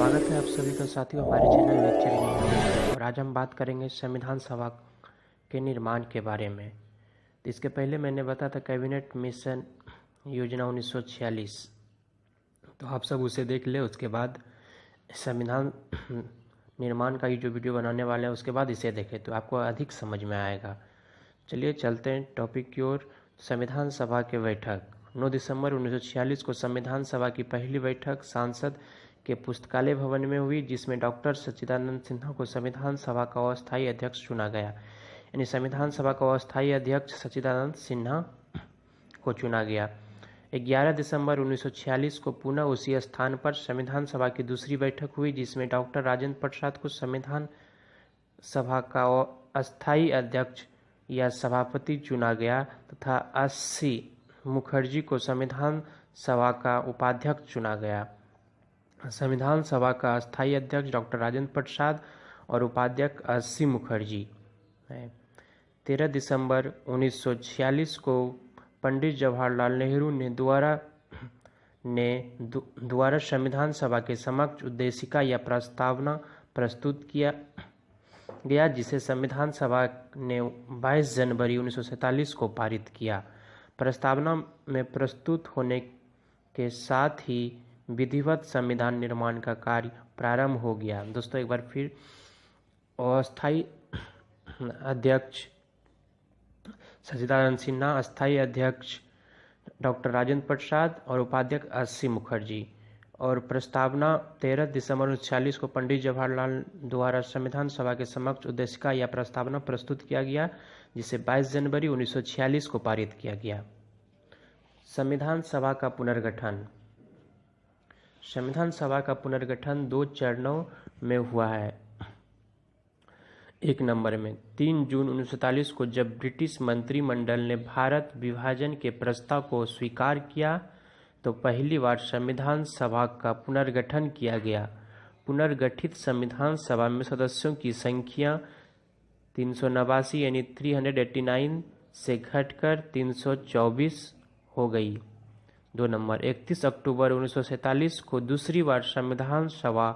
स्वागत है आप सभी का साथियों हमारे चैनल लेक्चर इन इंग्लिश में। और आज हम बात करेंगे संविधान सभा के निर्माण के बारे में। तो इसके पहले मैंने बताया था कैबिनेट मिशन योजना 1946, तो आप सब उसे देख ले। उसके बाद संविधान निर्माण का ये जो वीडियो बनाने वाले हैं उसके बाद इसे देखें तो आपको अधिक समझ में आएगा। चलिए चलते हैं टॉपिक की ओर। संविधान सभा की बैठक 9 दिसंबर 1946 को संविधान सभा की पहली बैठक सांसद के पुस्तकालय भवन में हुई, जिसमें डॉक्टर सच्चिदानंद सिन्हा को संविधान सभा का अस्थायी अध्यक्ष चुना गया। यानी संविधान सभा का अस्थायी अध्यक्ष सच्चिदानंद सिन्हा को चुना गया। 11 दिसंबर 1946 को पुनः उसी स्थान पर संविधान सभा की दूसरी बैठक हुई, जिसमें डॉक्टर राजेंद्र प्रसाद को संविधान सभा का अस्थायी अध्यक्ष या सभापति चुना गया तथा अस्सी मुखर्जी को संविधान सभा का उपाध्यक्ष चुना गया। संविधान सभा का अस्थायी अध्यक्ष डॉक्टर राजेंद्र प्रसाद और उपाध्यक्ष अस्सी मुखर्जी है। 13 दिसंबर 1946 को पंडित जवाहरलाल नेहरू ने द्वारा संविधान सभा के समक्ष उद्देशिका या प्रस्तावना प्रस्तुत किया गया, जिसे संविधान सभा ने 22 जनवरी 1947 को पारित किया। प्रस्तावना में प्रस्तुत होने के साथ ही विधिवत संविधान निर्माण का कार्य प्रारंभ हो गया। दोस्तों एक बार फिर, अस्थायी अध्यक्ष सच्चिदानंद सिन्हा, अस्थायी अध्यक्ष डॉक्टर राजेंद्र प्रसाद और उपाध्यक्ष अस्सी मुखर्जी। और प्रस्तावना 13 दिसंबर 1946 को पंडित जवाहरलाल द्वारा संविधान सभा के समक्ष उद्देशिका या प्रस्तावना प्रस्तुत किया गया, जिसे 22 जनवरी 1946 को पारित किया गया। संविधान सभा का पुनर्गठन। संविधान सभा का पुनर्गठन 2 चरणों में हुआ है। एक नंबर में 3 जून 1947 को जब ब्रिटिश मंत्रिमंडल ने भारत विभाजन के प्रस्ताव को स्वीकार किया तो पहली बार संविधान सभा का पुनर्गठन किया गया। पुनर्गठित संविधान सभा में सदस्यों की संख्या 389 यानी 389 से घटकर 324 हो गई। 2 नंबर 31 अक्टूबर 1947 को दूसरी बार संविधान सभा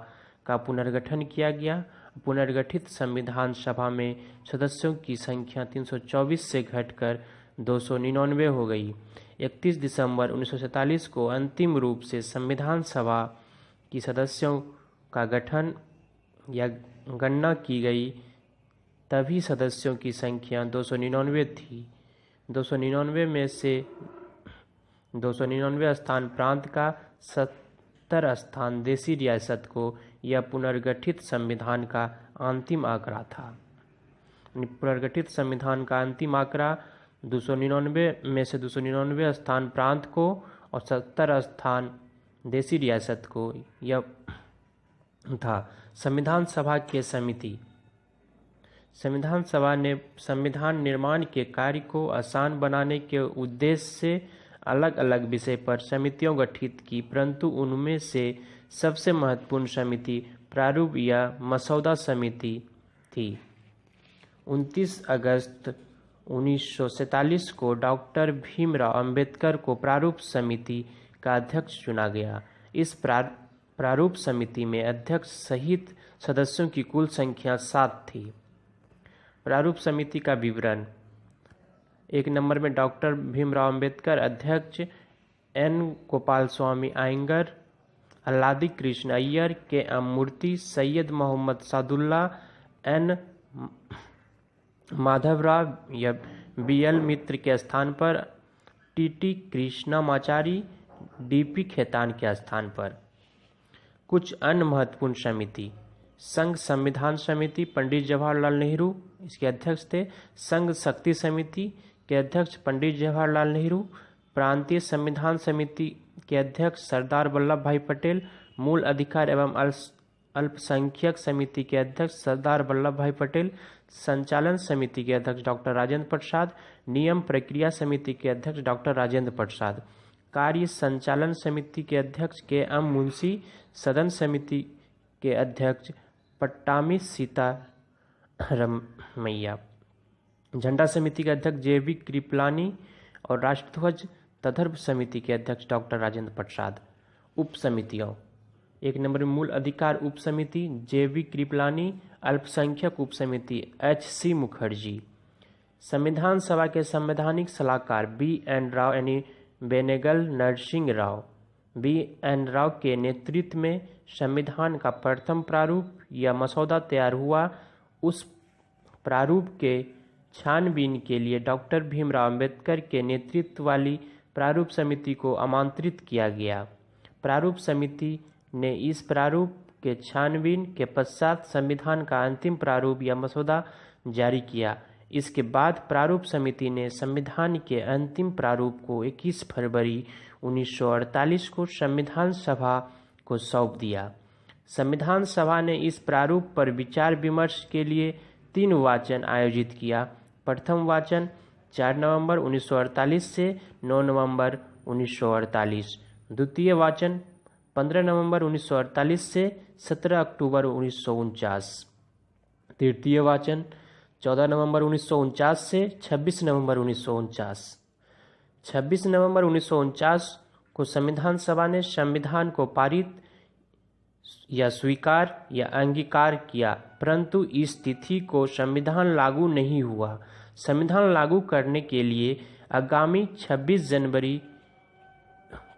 का पुनर्गठन किया गया। पुनर्गठित संविधान सभा में सदस्यों की संख्या 324 से घटकर 299 हो गई। 31 दिसंबर 1947 को अंतिम रूप से संविधान सभा की सदस्यों का गठन या गणना की गई, तभी सदस्यों की संख्या 299 थी। 299 में से 299 स्थान प्रांत का, 70 स्थान देशी रियासत को यह पुनर्गठित संविधान का अंतिम आंकड़ा था। पुनर्गठित संविधान का अंतिम आंकड़ा 299 में से 299 स्थान प्रांत को और 70 स्थान देशी रियासत को यह था। संविधान सभा की समिति। संविधान सभा ने संविधान निर्माण के कार्य को आसान बनाने के उद्देश्य से अलग अलग विषय पर समितियां गठित की, परंतु उनमें से सबसे महत्वपूर्ण समिति प्रारूप या मसौदा समिति थी। 29 अगस्त 1947 को डॉक्टर भीमराव अंबेडकर को प्रारूप समिति का अध्यक्ष चुना गया। इस प्रारूप समिति में अध्यक्ष सहित सदस्यों की कुल संख्या 7 थी। प्रारूप समिति का विवरण। 1 नंबर में डॉक्टर भीमराव अंबेडकर अध्यक्ष, एन गोपाल स्वामी अयंगर, अल्लादी कृष्ण अय्यर, के एम मूर्ति, सैयद मोहम्मद सादुल्ला, एन माधवराव या बी एल मित्र के स्थान पर टी कृष्णामाचारी, डीपी खेतान के स्थान पर। कुछ अन्य महत्वपूर्ण समिति। संघ संविधान समिति, पंडित जवाहरलाल नेहरू इसके अध्यक्ष थे। संघ शक्ति समिति के अध्यक्ष पंडित जवाहरलाल नेहरू। प्रांतीय संविधान समिति के अध्यक्ष सरदार वल्लभ भाई पटेल। मूल अधिकार एवं अल्पसंख्यक समिति के अध्यक्ष सरदार वल्लभ भाई पटेल। संचालन समिति के अध्यक्ष डॉक्टर राजेंद्र प्रसाद। नियम प्रक्रिया समिति के अध्यक्ष डॉक्टर राजेंद्र प्रसाद। कार्य संचालन समिति के अध्यक्ष के एम मुंशी। सदन समिति के अध्यक्ष पट्टामी सीतारमैया। झंडा समिति के अध्यक्ष जेबी कृपलानी और राष्ट्रध्वज तदर्भ समिति के अध्यक्ष डॉक्टर राजेंद्र प्रसाद। उप समितियों। 1 नंबर में मूल अधिकार उप समिति JV कृपलानी, अल्पसंख्यक उप समिति HC मुखर्जी। संविधान सभा के संवैधानिक सलाहकार BN राव यानी बेनेगल नरसिंह राव। BN राव के नेतृत्व में संविधान का प्रथम प्रारूप या मसौदा तैयार हुआ। उस प्रारूप के छानबीन के लिए डॉक्टर भीमराव अंबेडकर के नेतृत्व वाली प्रारूप समिति को आमंत्रित किया गया। प्रारूप समिति ने इस प्रारूप के छानबीन के पश्चात संविधान का अंतिम प्रारूप या मसौदा जारी किया। इसके बाद प्रारूप समिति ने संविधान के अंतिम प्रारूप को 21 फरवरी 1948 को संविधान सभा को सौंप दिया। संविधान सभा ने इस प्रारूप पर विचार विमर्श के लिए 3 वाचन आयोजित किया। प्रथम वाचन 4 नवंबर 1948 से 9 नवंबर 1948, द्वितीय वाचन 15 नवंबर 1948 से 17 अक्टूबर 1949, तृतीय वाचन 14 नवंबर 1949 से 26 नवंबर 1949। 26 नवंबर 1949 को संविधान सभा ने संविधान को पारित या स्वीकार या अंगीकार किया, परंतु इस तिथि को संविधान लागू नहीं हुआ। संविधान लागू करने के लिए आगामी 26 जनवरी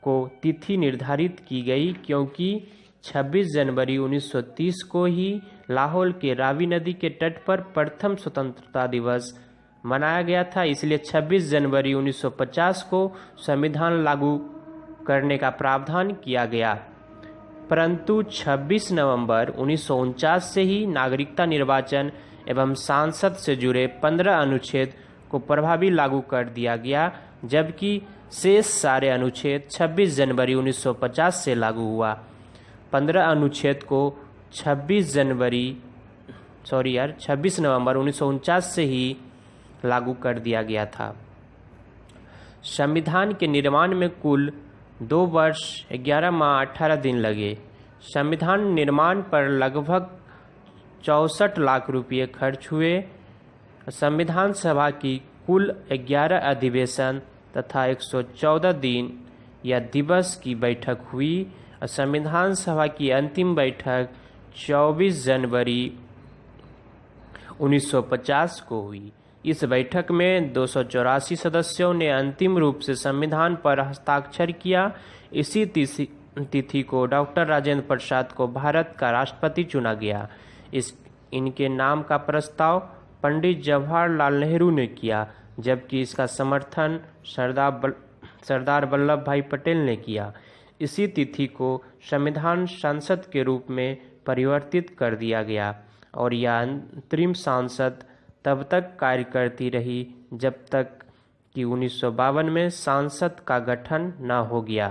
को तिथि निर्धारित की गई, क्योंकि 26 जनवरी 1930 को ही लाहौर के रावी नदी के तट पर प्रथम स्वतंत्रता दिवस मनाया गया था। इसलिए 26 जनवरी 1950 को संविधान लागू करने का प्रावधान किया गया, परंतु 26 नवंबर 1949 से ही नागरिकता निर्वाचन एवं सांसद से जुड़े 15 अनुच्छेद को प्रभावी लागू कर दिया गया, जबकि शेष सारे अनुच्छेद 26 जनवरी 1950 से लागू हुआ। 15 अनुच्छेद को 26 नवंबर 1949 से ही लागू कर दिया गया था। संविधान के निर्माण में कुल 2 वर्ष 11 माह 18 दिन लगे। संविधान निर्माण पर लगभग 64 लाख रुपये खर्च हुए। संविधान सभा की कुल 11 अधिवेशन तथा 114 दिन या दिवस की बैठक हुई। संविधान सभा की अंतिम बैठक 24 जनवरी 1950 को हुई। इस बैठक में 284 सदस्यों ने अंतिम रूप से संविधान पर हस्ताक्षर किया। इसी तिथि को डॉक्टर राजेंद्र प्रसाद को भारत का राष्ट्रपति चुना गया। इनके नाम का प्रस्ताव पंडित जवाहरलाल नेहरू ने किया, जबकि इसका समर्थन सरदार वल्लभ भाई पटेल ने किया। इसी तिथि को संविधान संसद के रूप में परिवर्तित कर दिया गया और यह अंतरिम संसद तब तक कार्य करती रही जब तक कि 1952 में संसद का गठन न हो गया।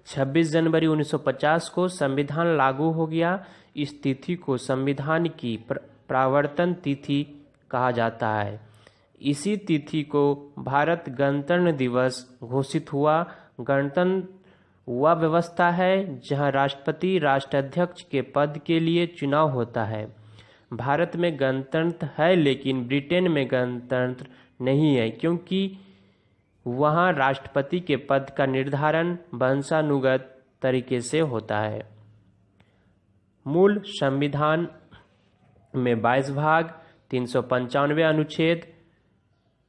26 जनवरी 1950 को संविधान लागू हो गया। इस तिथि को संविधान की प्रवर्तन तिथि कहा जाता है। इसी तिथि को भारत गणतंत्र दिवस घोषित हुआ। गणतंत्र वह व्यवस्था है जहां राष्ट्रपति राष्ट्राध्यक्ष के पद के लिए चुनाव होता है। भारत में गणतंत्र है, लेकिन ब्रिटेन में गणतंत्र नहीं है, क्योंकि वहां राष्ट्रपति के पद का निर्धारण वंशानुगत तरीके से होता है। मूल संविधान में 22 भाग, 395 अनुच्छेद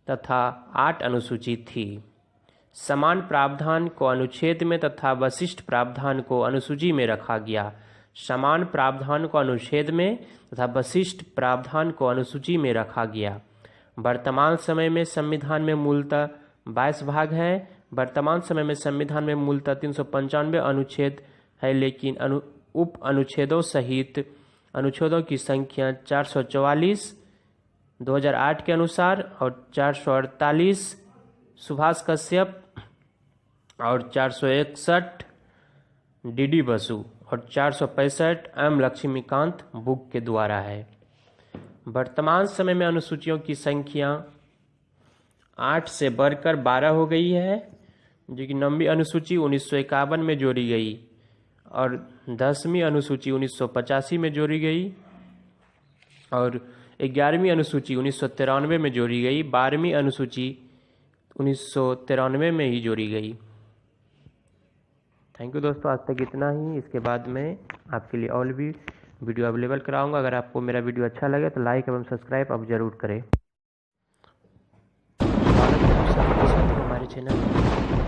तथा 8 अनुसूची थी। समान प्रावधान को अनुच्छेद में तथा वशिष्ठ प्रावधान को अनुसूची में रखा गया। समान प्रावधान को अनुच्छेद में तथा वशिष्ठ प्रावधान को अनुसूची में रखा गया। वर्तमान समय में संविधान में मूलतः 22 भाग है। वर्तमान समय में संविधान में मूलतः 395 अनुच्छेद है, लेकिन उप अनुच्छेदों सहित अनुच्छेदों की संख्या 444 2008 के अनुसार और 448 सुभाष कश्यप और 461 DD बसु और 465 M लक्ष्मीकांत बुक के द्वारा है। वर्तमान समय में अनुसूचियों की संख्या 8 से बढ़कर 12 हो गई है, जो कि 9वीं अनुसूची 1951 में जोड़ी गई और 10वीं अनुसूची 1985 में जोड़ी गई और 11वीं अनुसूची 1993 में जोड़ी गई। 12वीं अनुसूची 1993 में ही जोड़ी गई। थैंक यू दोस्तों, आज तक इतना ही। इसके बाद में आपके लिए और भी वीडियो अवेलेबल कराऊंगा। अगर आपको मेरा वीडियो अच्छा लगे तो लाइक एवं सब्सक्राइब आप ज़रूर करें। स्वागत है आप सभी का साथियों हमारे चैनल में।